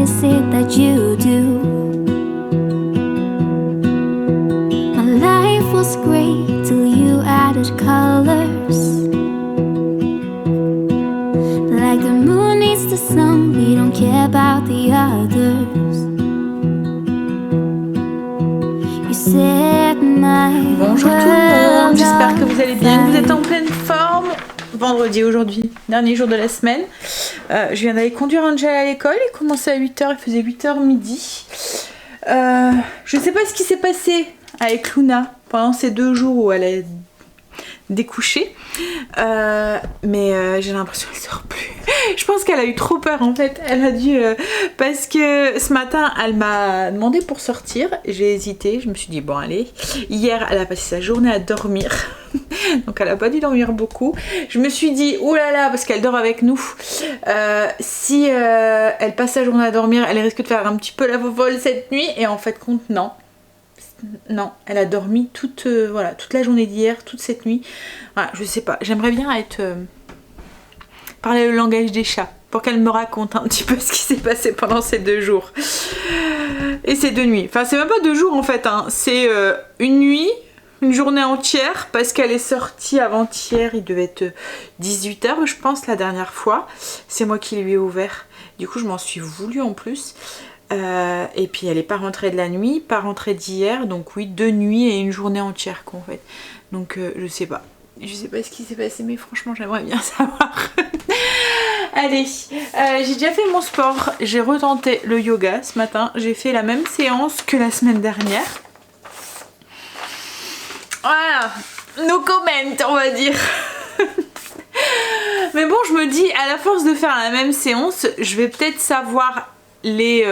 is it that you do? My life was great till you added colors. Like the moon needs the sun, we don't care about the others. You set my Bonjour tout le monde, j'espère que vous allez bien, que vous êtes en pleine forme. Vendredi aujourd'hui, dernier jour de la semaine. Je viens d'aller conduire Angel à l'école, il commençait à 8h, il faisait 8h midi. Je sais pas ce qui s'est passé avec Luna pendant ces 2 jours où elle est découchée. Mais j'ai l'impression qu'elle sort plus. Je pense qu'elle a eu trop peur en fait. Elle a dû parce que ce matin elle m'a demandé pour sortir. J'ai hésité. Je me suis dit bon allez. Hier elle a passé sa journée à dormir. Donc elle a pas dû dormir beaucoup. Je me suis dit oulala parce qu'elle dort avec nous. Si elle passe sa journée à dormir, elle risque de faire un petit peu la fofolle cette nuit. Et en fait compte non. Non, elle a dormi toute la journée d'hier, toute cette nuit. Voilà, je sais pas, j'aimerais bien parler le langage des chats pour qu'elle me raconte un petit peu ce qui s'est passé pendant ces 2 jours. Et ces 2 nuits. Enfin, c'est même pas 2 jours en fait, hein. C'est une nuit, une journée entière parce qu'elle est sortie avant-hier, il devait être 18h je pense la dernière fois. C'est moi qui lui ai ouvert. Du coup, je m'en suis voulu en plus. Et puis elle est pas rentrée de la nuit, pas rentrée d'hier, donc oui 2 nuits et une journée entière qu'en fait. Donc je sais pas ce qui s'est passé, mais franchement j'aimerais bien savoir. Allez, j'ai déjà fait mon sport, j'ai retenté le yoga ce matin, j'ai fait la même séance que la semaine dernière. Voilà, no comment on va dire. Mais bon, je me dis à la force de faire la même séance, je vais peut-être savoir les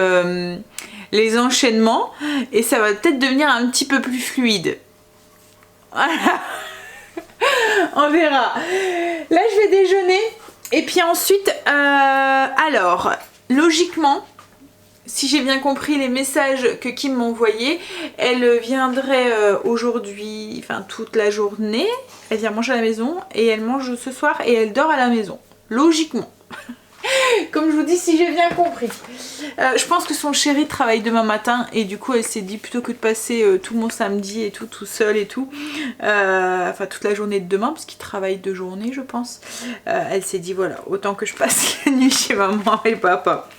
enchaînements et ça va peut-être devenir un petit peu plus fluide. Voilà. On verra. Là je vais déjeuner et puis ensuite alors logiquement si j'ai bien compris les messages que Kim m'a envoyés, elle viendrait aujourd'hui, enfin toute la journée, elle vient manger à la maison et elle mange ce soir et elle dort à la maison, logiquement. Comme je vous dis, si j'ai bien compris. Je pense que son chéri travaille demain matin et du coup elle s'est dit plutôt que de passer tout mon samedi et tout seul et tout, enfin toute la journée de demain parce qu'il travaille 2 journées je pense, elle s'est dit voilà autant que je passe la nuit chez maman et papa.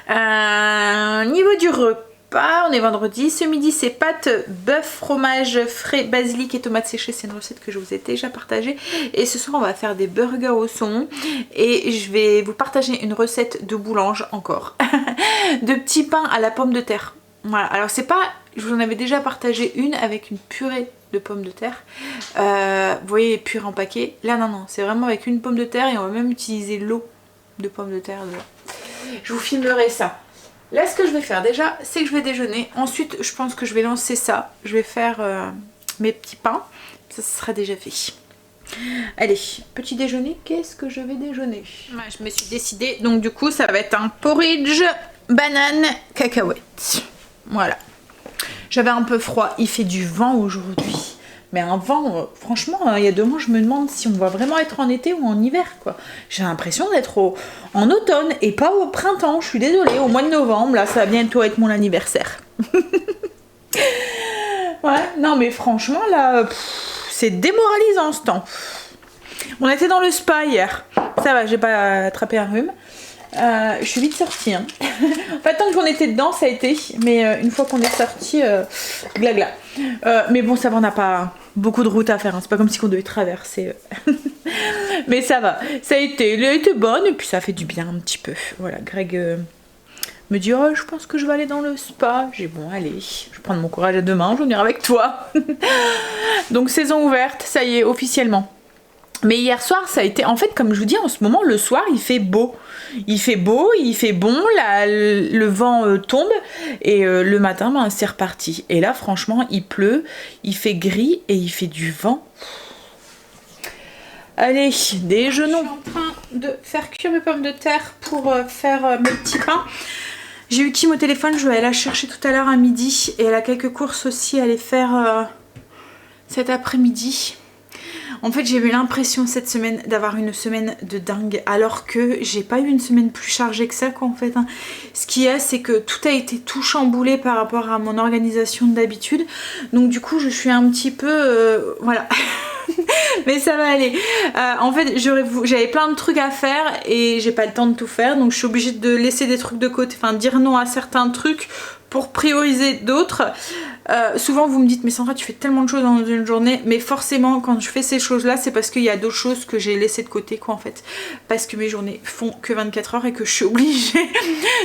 Niveau du repas, on est vendredi. Ce midi c'est pâtes, bœuf, fromage frais, basilic et tomates séchées. C'est une recette que je vous ai déjà partagée. Et ce soir on va faire des burgers au saumon. Et je vais vous partager une recette de boulange encore. De petits pains à la pomme de terre. Voilà, alors c'est pas... Je vous en avais déjà partagé une avec une purée de pommes de terre. Vous voyez les purées en paquet. Là non, c'est vraiment avec une pomme de terre et on va même utiliser l'eau de pommes de terre dedans. Je vous filmerai ça. Là ce que je vais faire déjà c'est que je vais déjeuner. Ensuite je pense que je vais lancer ça. Je vais faire mes petits pains. Ça sera déjà fait. Allez, petit déjeuner. Qu'est-ce que je vais déjeuner? Ouais, je me suis décidée. Donc du coup ça va être un porridge banane cacahuète. Voilà. J'avais un peu froid. Il fait du vent aujourd'hui. Mais un vent, franchement, il y a 2 mois, je me demande si on va vraiment être en été ou en hiver, quoi. J'ai l'impression d'être en automne et pas au printemps. Je suis désolée, au mois de novembre, là, ça va bientôt être mon anniversaire. Ouais, non, mais franchement, là, c'est démoralisant ce temps. On était dans le spa hier. Ça va, j'ai pas attrapé un rhume. Je suis vite sortie. Hein. Pas tant qu'on était dedans, ça a été. Mais une fois qu'on est sorti, glagla. Mais bon, ça va, on n'a pas beaucoup de route à faire. Hein. C'est pas comme si on devait traverser. Mais ça va. Ça a été. Elle a été bonne et puis ça fait du bien un petit peu. Voilà, Greg me dit oh, je pense que je vais aller dans le spa. J'ai bon, allez, je vais prendre mon courage à 2 mains, je vais venir avec toi. Donc, saison ouverte, ça y est, officiellement. Mais hier soir, ça a été... En fait, comme je vous dis, en ce moment, le soir, il fait beau. Il fait beau, il fait bon, le vent tombe. Et le matin, ben, c'est reparti. Et là, franchement, il pleut, il fait gris et il fait du vent. Allez, déjeunons. Je suis en train de faire cuire mes pommes de terre pour faire mes petits pains. J'ai eu Kim au téléphone, je vais aller la chercher tout à l'heure à midi. Et elle a quelques courses aussi à aller faire cet après-midi. En fait j'ai eu l'impression cette semaine d'avoir une semaine de dingue alors que j'ai pas eu une semaine plus chargée que ça quoi en fait. Hein. Ce qu'il y a c'est que tout a été tout chamboulé par rapport à mon organisation d'habitude. Donc du coup je suis un petit peu... voilà. Mais ça va aller. En fait j'avais plein de trucs à faire et j'ai pas le temps de tout faire. Donc je suis obligée de laisser des trucs de côté. Enfin dire non à certains trucs pour prioriser d'autres. Souvent vous me dites mais Sandra tu fais tellement de choses dans une journée, mais forcément quand je fais ces choses là c'est parce qu'il y a d'autres choses que j'ai laissées de côté quoi en fait, parce que mes journées font que 24 heures et que je suis obligée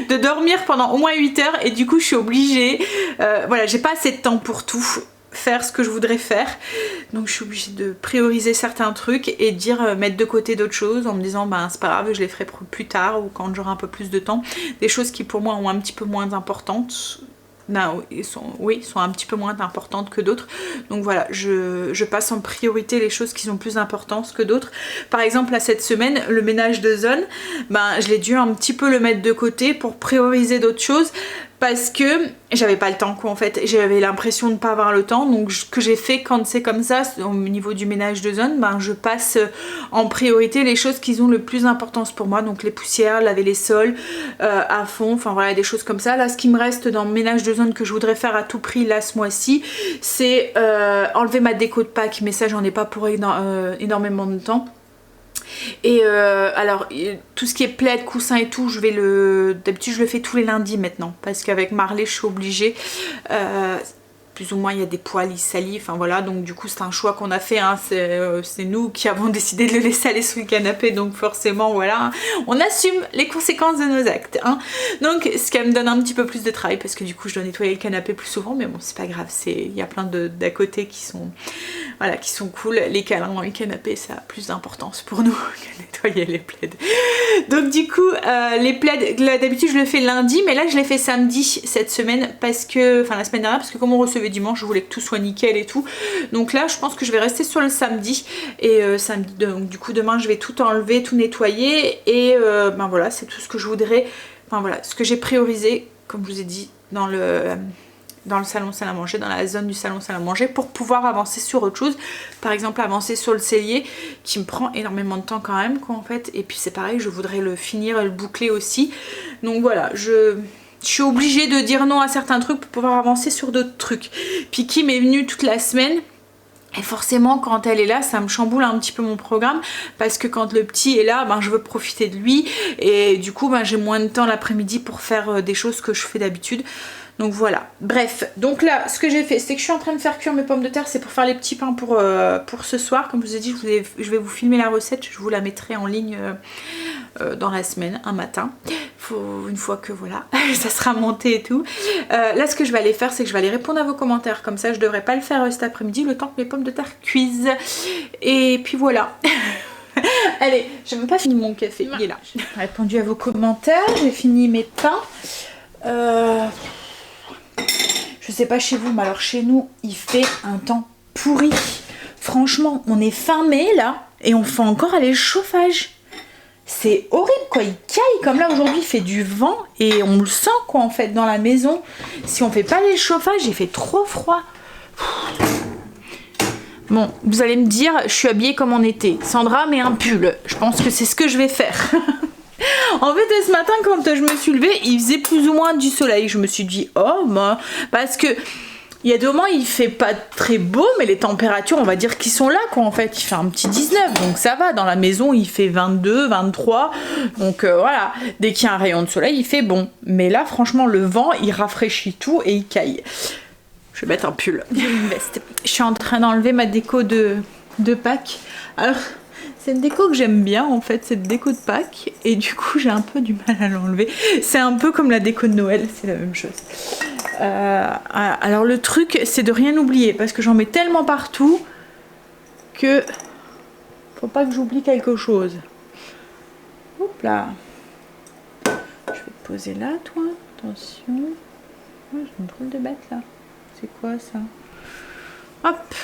de dormir pendant au moins 8 heures et du coup je suis obligée, voilà j'ai pas assez de temps pour tout faire ce que je voudrais faire, donc je suis obligée de prioriser certains trucs et dire mettre de côté d'autres choses en me disant ben c'est pas grave je les ferai plus tard ou quand j'aurai un peu plus de temps, des choses qui pour moi ont un petit peu moins importantes. Non, sont un petit peu moins importantes que d'autres. Donc voilà, je passe en priorité les choses qui sont plus importantes que d'autres. Par exemple, là cette semaine, le ménage de zone, ben, je l'ai dû un petit peu le mettre de côté pour prioriser d'autres choses. Parce que j'avais pas le temps quoi en fait, j'avais l'impression de ne pas avoir le temps, donc ce que j'ai fait quand c'est comme ça au niveau du ménage de zone, ben je passe en priorité les choses qui ont le plus d'importance pour moi, donc les poussières, laver les sols à fond, enfin voilà des choses comme ça. Là ce qui me reste dans le ménage de zone que je voudrais faire à tout prix là ce mois-ci, c'est enlever ma déco de Pâques, mais ça j'en ai pas pour énormément de temps. Et alors tout ce qui est plaid, coussin et tout, d'habitude je le fais tous les lundis maintenant parce qu'avec Marley je suis obligée, plus ou moins il y a des poils, il salit, enfin voilà, donc du coup c'est un choix qu'on a fait, hein. C'est nous qui avons décidé de le laisser aller sous le canapé, donc forcément voilà, on assume les conséquences de nos actes, hein. Donc ce qui me donne un petit peu plus de travail parce que du coup je dois nettoyer le canapé plus souvent, mais bon c'est pas grave, il y a plein d'à côté qui sont, voilà, qui sont cool, les câlins dans le canapé ça a plus d'importance pour nous que nettoyer les plaids. Donc du coup les plaids, d'habitude je le fais lundi, mais là je l'ai fait samedi cette semaine parce que, enfin la semaine dernière, parce que comme on recevait dimanche, je voulais que tout soit nickel et tout, donc là je pense que je vais rester sur le samedi et samedi, donc du coup demain je vais tout enlever, tout nettoyer et ben voilà c'est tout ce que je voudrais, enfin voilà ce que j'ai priorisé comme je vous ai dit dans le salon salle à manger, dans la zone du salon salle à manger, pour pouvoir avancer sur autre chose, par exemple avancer sur le cellier qui me prend énormément de temps quand même quoi en fait, et puis c'est pareil je voudrais le finir, le boucler aussi, donc voilà je suis obligée de dire non à certains trucs pour pouvoir avancer sur d'autres trucs. Puis Kim est venue toute la semaine et forcément quand elle est là ça me chamboule un petit peu mon programme parce que quand le petit est là ben, je veux profiter de lui et du coup ben, j'ai moins de temps l'après-midi pour faire des choses que je fais d'habitude. Donc voilà, bref, donc là ce que j'ai fait c'est que je suis en train de faire cuire mes pommes de terre, c'est pour faire les petits pains pour ce soir. Comme je vous ai dit je vais vous filmer la recette, je vous la mettrai en ligne dans la semaine, un matin, une fois que voilà ça sera monté et tout. Là ce que je vais aller faire c'est que je vais aller répondre à vos commentaires, comme ça je devrais pas le faire cet après-midi le temps que mes pommes de terre cuisent. Et puis voilà. Allez, j'ai même pas fini mon café, il est là. J'ai répondu à vos commentaires, j'ai fini mes pains. Je sais pas chez vous, mais alors chez nous, il fait un temps pourri. Franchement, on est fin mai là, et on fait encore aller le chauffage. C'est horrible quoi, il caille comme là aujourd'hui, il fait du vent, et on le sent quoi en fait dans la maison. Si on fait pas aller le chauffage, il fait trop froid. Bon, vous allez me dire, je suis habillée comme en été. Sandra met un pull, je pense que c'est ce que je vais faire. En fait ce matin quand je me suis levée il faisait plus ou moins du soleil, je me suis dit oh bah, parce que il y a des moments il fait pas très beau mais les températures on va dire qu'ils sont là quoi en fait, il fait un petit 19 donc ça va, dans la maison il fait 22, 23 donc voilà, dès qu'il y a un rayon de soleil il fait bon, mais là franchement le vent il rafraîchit tout et il caille. Je vais mettre un pull, une veste. Je suis en train d'enlever ma déco de Pâques. Alors c'est une déco que j'aime bien en fait, cette déco de Pâques, et du coup j'ai un peu du mal à l'enlever. C'est un peu comme la déco de Noël, c'est la même chose. Alors le truc c'est de rien oublier parce que j'en mets tellement partout que faut pas que j'oublie quelque chose. Hop là. Je vais te poser là toi, attention. Oh, j'ai une drôle de bête là. C'est quoi ça? Hop.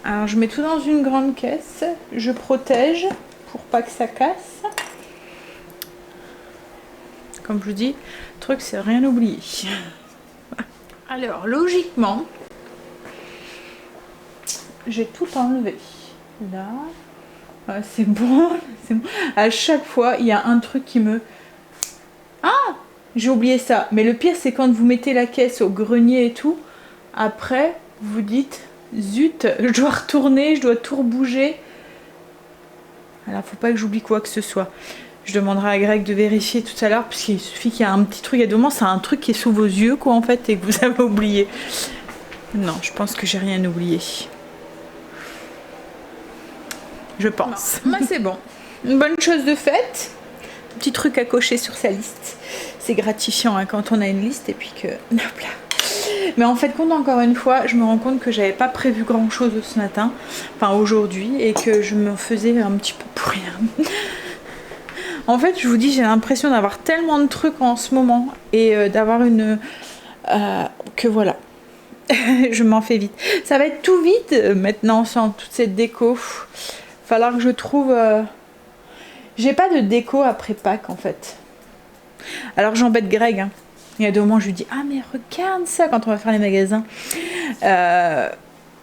Alors je mets tout dans une grande caisse, je protège pour pas que ça casse. Comme je vous dis, le truc c'est rien oublier. Alors logiquement, j'ai tout enlevé. Là, c'est bon, c'est bon. À chaque fois, il y a un truc qui me... Ah, j'ai oublié ça. Mais le pire, c'est quand vous mettez la caisse au grenier et tout. Après, vous dites, zut, je dois retourner, je dois tout rebouger. Alors, faut pas que j'oublie quoi que ce soit. Je demanderai à Greg de vérifier tout à l'heure, puisqu'il suffit qu'il y a un petit truc. Il y a deux moments, c'est un truc qui est sous vos yeux, quoi, en fait, et que vous avez oublié. Non, je pense que j'ai rien oublié. Je pense. Mais c'est bon. Une bonne chose de faite. Un petit truc à cocher sur sa liste. C'est gratifiant hein, quand on a une liste et puis que... Hop là. Mais en fait, compte encore une fois, je me rends compte que j'avais pas prévu grand chose ce matin, enfin aujourd'hui, et que je me faisais un petit peu pour rien. En fait, je vous dis, j'ai l'impression d'avoir tellement de trucs en ce moment et d'avoir une... que voilà. Je m'en fais vite. Ça va être tout vide maintenant sans toute cette déco. Falloir que je trouve... J'ai pas de déco après Pâques en fait. Alors j'embête Greg. Hein. Il y a des moments où je lui dis ah mais regarde ça quand on va faire les magasins. La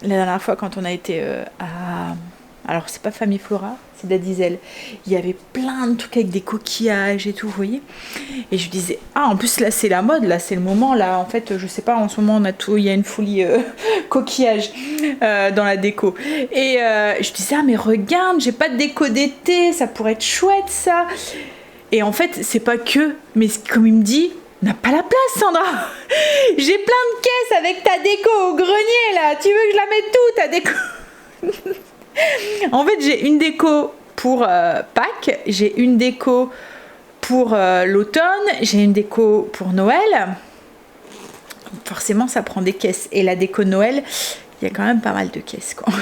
dernière fois quand on a été à... Alors c'est pas Famille Flora, c'est d'Adisel. Il y avait plein de trucs avec des coquillages et tout, vous voyez. Et je lui disais, ah en plus là c'est la mode, là c'est le moment, là en fait je sais pas, en ce moment on a tout, il y a une folie coquillage dans la déco. Et je disais, ah mais regarde, j'ai pas de déco d'été, ça pourrait être chouette ça. Et en fait c'est pas que, mais comme il me dit, on n'a pas la place Sandra. J'ai plein de caisses avec ta déco au grenier là, tu veux que je la mette tout ta déco? En fait, j'ai une déco pour Pâques, j'ai une déco pour l'automne, j'ai une déco pour Noël. Forcément, ça prend des caisses. Et la déco de Noël, il y a quand même pas mal de caisses, quoi.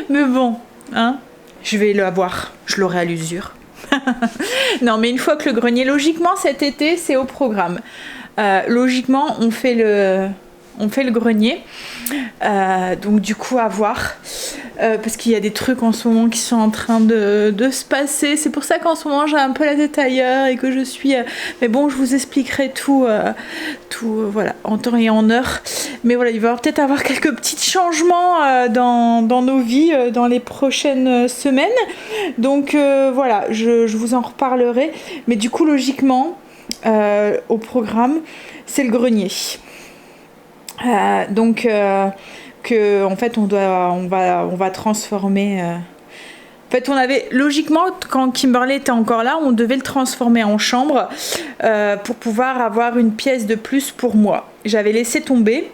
Mais bon, hein, je vais l'avoir, je l'aurai à l'usure. Non, mais une fois que le grenier, logiquement, cet été, c'est au programme. Logiquement, on fait le grenier. Donc du coup à voir parce qu'il y a des trucs en ce moment qui sont en train de se passer, c'est pour ça qu'en ce moment j'ai un peu la tête ailleurs et que je suis mais bon je vous expliquerai tout voilà en temps et en heure, mais voilà il va peut-être avoir quelques petits changements dans nos vies dans les prochaines semaines, donc voilà je vous en reparlerai, mais du coup logiquement au programme c'est le grenier. Donc que en fait on va transformer en fait on avait logiquement quand Kimberley était encore là on devait le transformer en chambre pour pouvoir avoir une pièce de plus pour moi. J'avais laissé tomber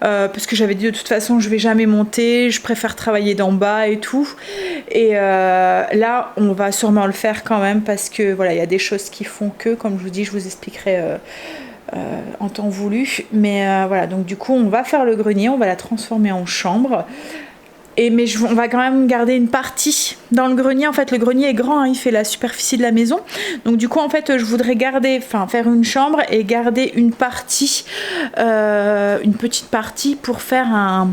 parce que j'avais dit de toute façon je vais jamais monter, je préfère travailler d'en bas et tout, et là on va sûrement le faire quand même parce que voilà il y a des choses qui font que, comme je vous dis, je vous expliquerai en temps voulu, mais voilà, donc du coup on va faire le grenier, on va la transformer en chambre, mais on va quand même garder une partie dans le grenier. En fait le grenier est grand, hein, il fait la superficie de la maison, donc du coup en fait je voudrais faire une chambre et garder une partie, une petite partie pour faire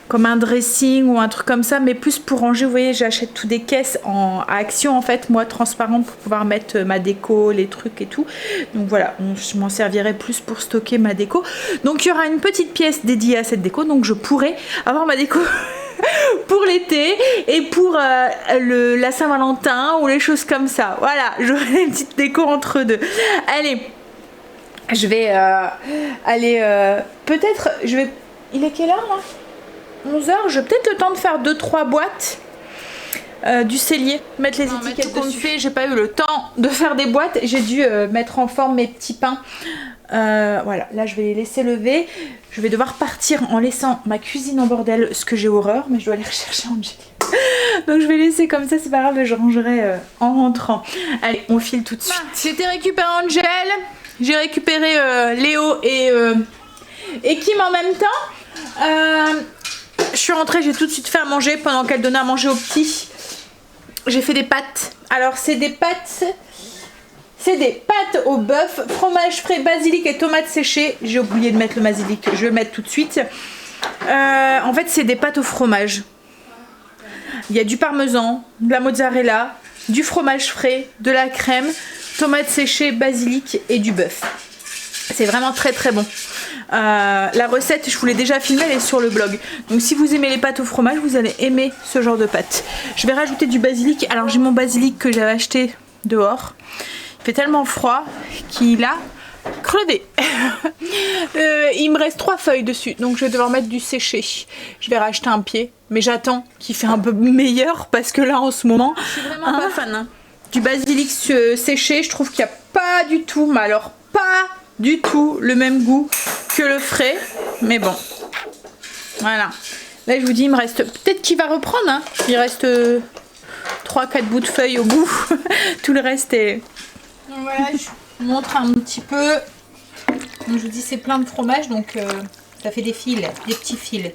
comme un dressing ou un truc comme ça, mais plus pour ranger. Vous voyez, j'achète toutes des caisses à action en fait, moi transparentes, pour pouvoir mettre ma déco, les trucs et tout. Donc voilà, je m'en servirai plus pour stocker ma déco. Donc il y aura une petite pièce dédiée à cette déco, donc je pourrai avoir ma déco pour l'été et pour la Saint-Valentin ou les choses comme ça. Voilà, j'aurai une petite déco entre deux. Allez, je vais peut-être, il est quelle heure là ? 11h, j'ai peut-être le temps de faire 2-3 boîtes du cellier, mettre les étiquettes dessus. J'ai pas eu le temps de faire des boîtes, j'ai dû mettre en forme mes petits pains. Voilà, là je vais les laisser lever. Je vais devoir partir en laissant ma cuisine en bordel, ce que j'ai horreur, mais je dois aller rechercher Angélique. Donc je vais laisser comme ça, c'est pas grave, je rangerai en rentrant. Allez, on file tout de suite. J'étais récupéré Angel, j'ai récupéré Léo et Kim en même temps. Je suis rentrée, j'ai tout de suite fait à manger pendant qu'elle donnait à manger aux petits. J'ai fait des pâtes. Alors c'est des pâtes au bœuf, fromage frais, basilic et tomates séchées. J'ai oublié de mettre le basilic, je vais le mettre tout de suite. En fait c'est des pâtes au fromage. Il y a du parmesan, de la mozzarella, du fromage frais, de la crème, tomates séchées, basilic et du bœuf. C'est vraiment très très bon. La recette, je vous l'ai déjà filmée, elle est sur le blog. Donc si vous aimez les pâtes au fromage, vous allez aimer ce genre de pâtes. Je vais rajouter du basilic. Alors j'ai mon basilic que j'avais acheté dehors. Il fait tellement froid qu'il a crevé. Il me reste 3 feuilles dessus, donc je vais devoir mettre du séché. Je vais racheter un pied, mais j'attends qu'il fait un peu meilleur parce que là en ce moment, je suis vraiment pas fan. Hein. Du basilic séché, je trouve qu'il n'y a pas du tout, mais alors pas du tout le même goût que le frais, mais bon, voilà. Là je vous dis, il me reste, peut-être qu'il va reprendre, hein. Il reste 3-4 bouts de feuilles au bout, tout le reste est... Donc voilà, je vous montre un petit peu. Donc, je vous dis, c'est plein de fromage, donc ça fait des fils, des petits fils.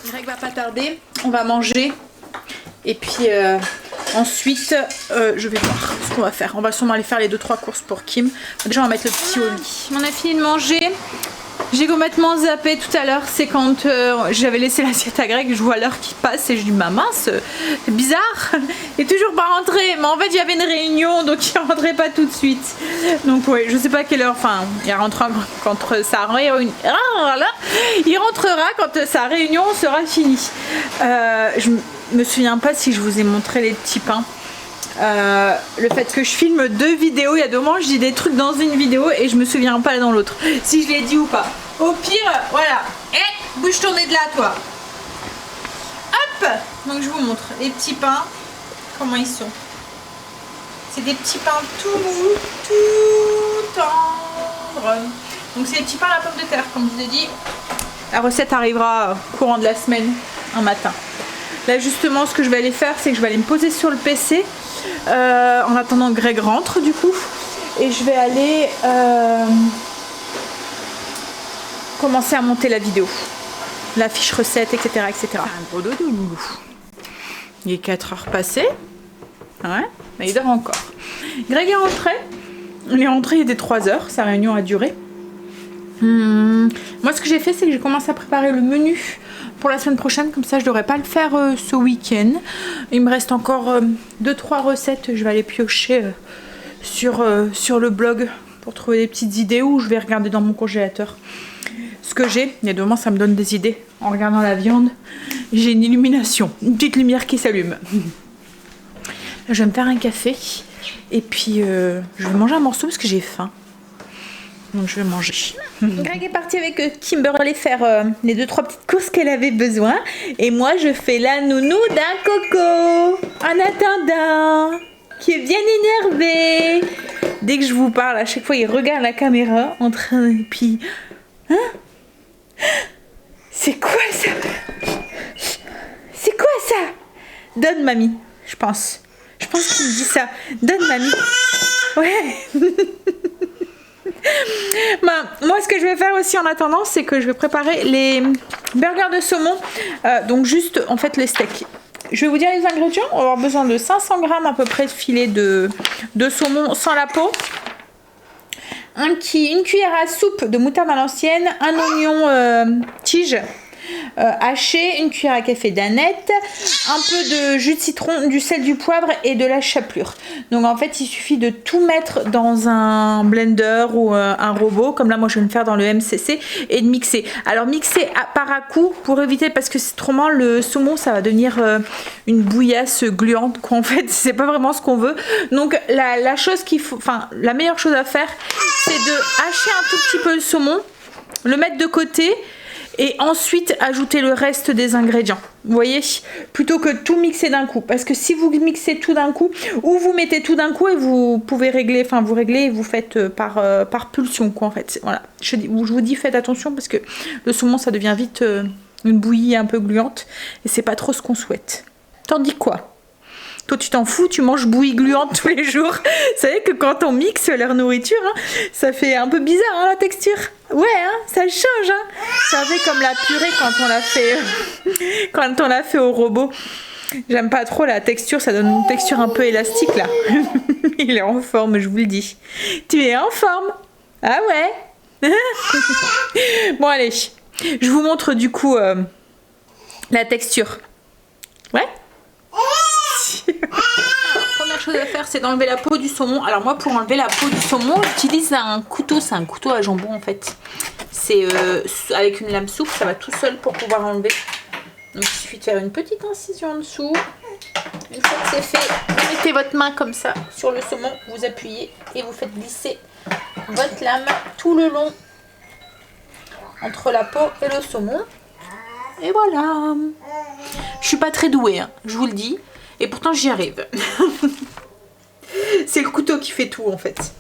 Greg va pas tarder, on va manger. Et puis ensuite, je vais voir ce qu'on va faire. On va sûrement aller faire les 2-3 courses pour Kim. Déjà, on va mettre le petit au lit. On a fini de manger. J'ai complètement zappé tout à l'heure. C'est quand j'avais laissé l'assiette à Greg. Je vois l'heure qui passe et je dis, bah mince, c'est bizarre. Il est toujours pas rentré. Mais en fait, il y avait une réunion, donc il rentrait pas tout de suite. Donc oui, je sais pas à quelle heure. Enfin, il rentrera quand sa réunion. Il rentrera quand sa réunion sera finie. Je me souviens pas si je vous ai montré les petits pains. Le fait que je filme 2 vidéos, il y a 2 moments je dis des trucs dans une vidéo et je me souviens pas dans l'autre si je l'ai dit ou pas. Au pire, voilà. Bouge ton nez de là, toi. Hop. Donc je vous montre les petits pains, comment ils sont. C'est des petits pains tout mous, tout tendres. Donc c'est des petits pains à la pomme de terre, comme je vous ai dit. La recette arrivera courant de la semaine, un matin. Là justement, ce que je vais aller faire, c'est que je vais aller me poser sur le PC en attendant que Greg rentre du coup. Et je vais aller commencer à monter la vidéo. La fiche recette, etc. etc. Un gros dodo, loulou. Il est 4 heures passées. Ouais, mais il dort encore. Greg est rentré. Il est rentré, il était 3 heures. Sa réunion a duré. Moi, ce que j'ai fait, c'est que j'ai commencé à préparer le menu pour la semaine prochaine, comme ça je devrais pas le faire ce week-end. Il me reste encore 2-3 recettes, je vais aller piocher sur le blog pour trouver des petites idées ou je vais regarder dans mon congélateur ce que j'ai. Il y a 2 moments ça me donne des idées en regardant la viande. J'ai une illumination, une petite lumière qui s'allume. Je vais me faire un café et puis je vais manger un morceau parce que j'ai faim. Donc je vais manger. Greg est parti avec Kimberly faire les 2-3 petites courses qu'elle avait besoin. Et moi je fais la nounou d'un coco. En attendant, qui est bien énervé. Dès que je vous parle, à chaque fois il regarde la caméra en train et puis... Hein? C'est quoi ça? C'est quoi ça? Donne mamie, je pense. Je pense qu'il me dit ça. Donne mamie. Ouais. Ben, moi ce que je vais faire aussi en attendant c'est que je vais préparer les burgers de saumon, donc juste en fait les steaks. Je vais vous dire les ingrédients. On va avoir besoin de 500 g à peu près de filet de saumon sans la peau, une cuillère à soupe de moutarde à l'ancienne, un oignon tige haché, une cuillère à café d'aneth, un peu de jus de citron, du sel, du poivre et de la chapelure. Donc en fait il suffit de tout mettre dans un blender ou un robot, comme là moi je vais le faire dans le MCC, et de mixer. Alors mixer par à coup pour éviter, parce que c'est trop mal, le saumon ça va devenir une bouillasse gluante quoi, en fait c'est pas vraiment ce qu'on veut. Donc la chose qu'il faut, enfin la meilleure chose à faire c'est de hacher un tout petit peu le saumon, le mettre de côté et ensuite ajouter le reste des ingrédients, vous voyez, plutôt que tout mixer d'un coup, parce que si vous mixez tout d'un coup ou vous mettez tout d'un coup et vous pouvez régler, enfin vous réglez et vous faites par pulsion quoi en fait. Voilà, je vous dis faites attention parce que le saumon ça devient vite une bouillie un peu gluante et c'est pas trop ce qu'on souhaite. Tandis quoi, toi tu t'en fous, tu manges bouillie gluante tous les jours. Vous savez que quand on mixe leur nourriture, hein, ça fait un peu bizarre hein, la texture. Ouais, hein, ça change. Hein. Ça fait comme la purée quand on l'a fait au robot. J'aime pas trop la texture, ça donne une texture un peu élastique là. Il est en forme, je vous le dis. Tu es en forme? Ah ouais. Bon allez, je vous montre du coup la texture. Ouais. Première chose à faire, faire, c'est d'enlever la peau du saumon. Alors moi, pour enlever la peau du saumon, j'utilise un couteau. C'est un couteau à jambon en fait. C'est avec une lame souple, ça va tout seul pour pouvoir enlever. Donc il suffit de faire une petite incision en dessous. Une fois que c'est fait, vous mettez votre main comme ça sur le saumon, vous appuyez et vous faites glisser votre lame tout le long entre la peau et le saumon. Et voilà. Je suis pas très douée, hein, je vous le dis. Et pourtant j'y arrive. C'est le couteau qui fait tout en fait.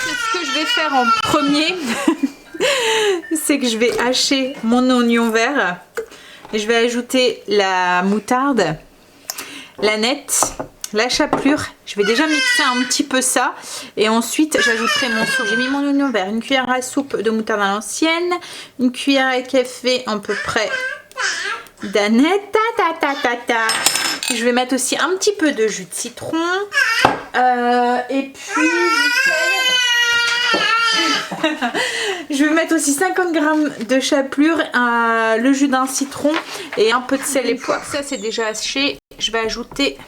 Ce que je vais faire en premier, c'est que je vais hacher mon oignon vert et je vais ajouter la moutarde, l'aneth, la chapelure. Je vais déjà mixer un petit peu ça et ensuite j'ajouterai mon saumon. J'ai mis mon oignon vert, une cuillère à soupe de moutarde à l'ancienne, une cuillère à café à peu près d'aneth, je vais mettre aussi un petit peu de jus de citron et puis je vais mettre aussi 50 g de chapelure, le jus d'un citron et un peu de sel et poivre. Ça c'est déjà haché. Je vais ajouter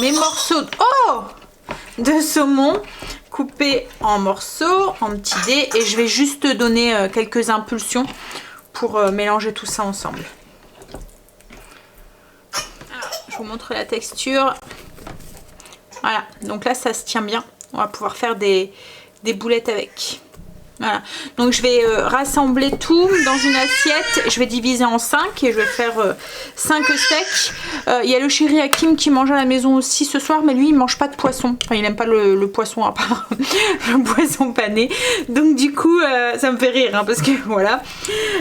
mes morceaux de saumon coupés en morceaux, en petits dés, et je vais juste donner quelques impulsions pour mélanger tout ça ensemble. Alors, je vous montre la texture. Voilà, donc là ça se tient bien. On va pouvoir faire des boulettes avec. Voilà, donc je vais rassembler tout dans une assiette. Je vais diviser en 5 et je vais faire 5 steaks. Il y a le chéri Hakim qui mange à la maison aussi ce soir, mais lui il mange pas de poisson. Enfin il aime pas le poisson à part le poisson pané. Donc du coup ça me fait rire hein, parce que voilà.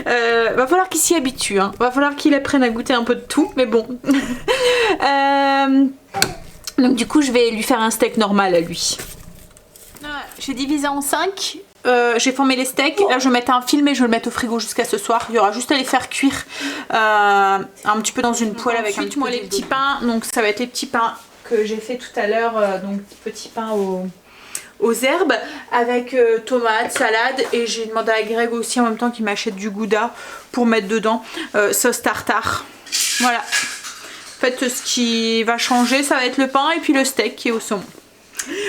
Va falloir qu'il s'y habitue. Hein. Va falloir qu'il apprenne à goûter un peu de tout, mais bon. Donc du coup je vais lui faire un steak normal à lui. J'ai divisé en 5. J'ai formé les steaks. Là je vais mettre un film et je vais le mettre au frigo jusqu'à ce soir. Il y aura juste à les faire cuire un petit peu dans une poêle avec un petit peu les petits pains. Donc ça va être les petits pains que j'ai fait tout à l'heure. Donc petits pains aux herbes avec tomates, salade, et j'ai demandé à Greg aussi en même temps qu'il m'achète du gouda pour mettre dedans, sauce tartare. Voilà. En fait ce qui va changer ça va être le pain et puis le steak qui est au saumon.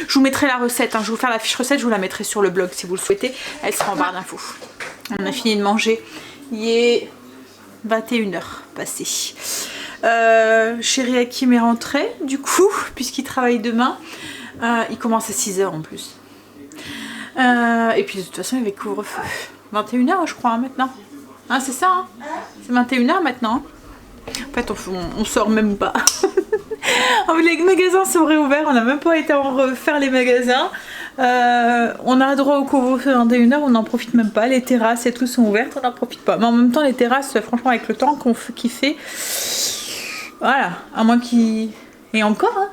Je vous mettrai la recette, hein. Je vais vous faire la fiche recette, je vous la mettrai sur le blog si vous le souhaitez. Elle sera en barre d'infos. On a fini de manger. Il est 21 h passé. Chéri Hakim est rentré du coup, puisqu'il travaille demain. Il commence à 6 h en plus. Et puis de toute façon il va couvre-feu. 21 h je crois hein, maintenant. Hein, c'est ça hein, c'est 21 h maintenant. En fait on sort même pas. Les magasins sont réouverts, on n'a même pas été en refaire les magasins. On a droit au couvre-feu 21 h, on n'en profite même pas. Les terrasses et tout sont ouvertes, on n'en profite pas. Mais en même temps les terrasses, franchement avec le temps qu'il fait, voilà, à moins qu'il... Et encore, hein,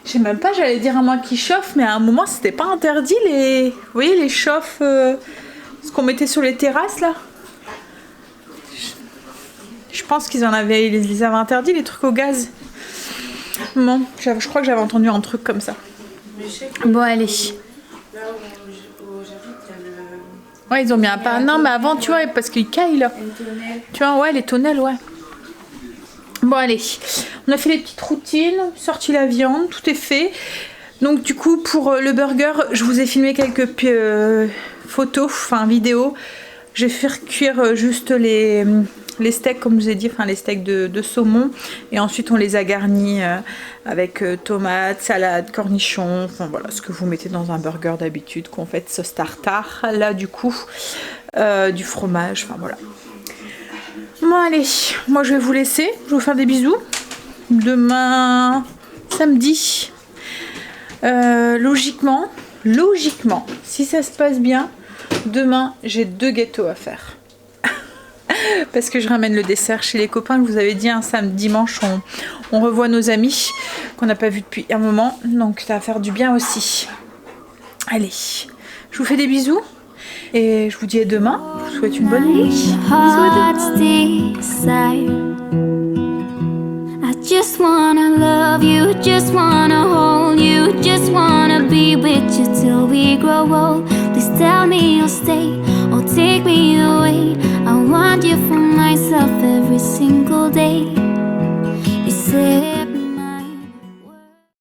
je sais même pas, j'allais dire à moins qu'il chauffe, mais à un moment c'était pas interdit les... Vous voyez les chauffes, ce qu'on mettait sur les terrasses là. Je pense qu'ils avaient interdit les trucs au gaz. Bon, je crois que j'avais entendu un truc comme ça. Bon, allez. Là où j'habite, il y a le... Ouais, ils ont mis un pas. Non, mais avant, tu vois, parce qu'ils caillent là. Tu vois, ouais, les tonnelles, ouais. Bon, allez. On a fait les petites routines, sorti la viande, tout est fait. Donc, du coup, pour le burger, je vous ai filmé quelques photos, enfin vidéos. Je vais faire cuire juste les steaks, comme je vous ai dit, enfin les steaks de saumon, et ensuite on les a garnis avec tomates, salade, cornichons, enfin voilà ce que vous mettez dans un burger d'habitude, qu'on fait sauce tartare, là du coup du fromage, enfin voilà. Bon allez, moi je vais vous laisser, je vais vous faire des bisous. Demain samedi, logiquement, si ça se passe bien, demain j'ai 2 gâteaux à faire. Parce que je ramène le dessert chez les copains. Je vous avais dit un samedi dimanche on revoit nos amis qu'on n'a pas vus depuis un moment, donc ça va faire du bien aussi. Allez, je vous fais des bisous et je vous dis à demain. Je vous souhaite une bonne nuit. I just wanna love you, just wanna hold you, just wanna be with you till we grow old. This tell me you'll stay or take me away. I want you for myself every single day. You say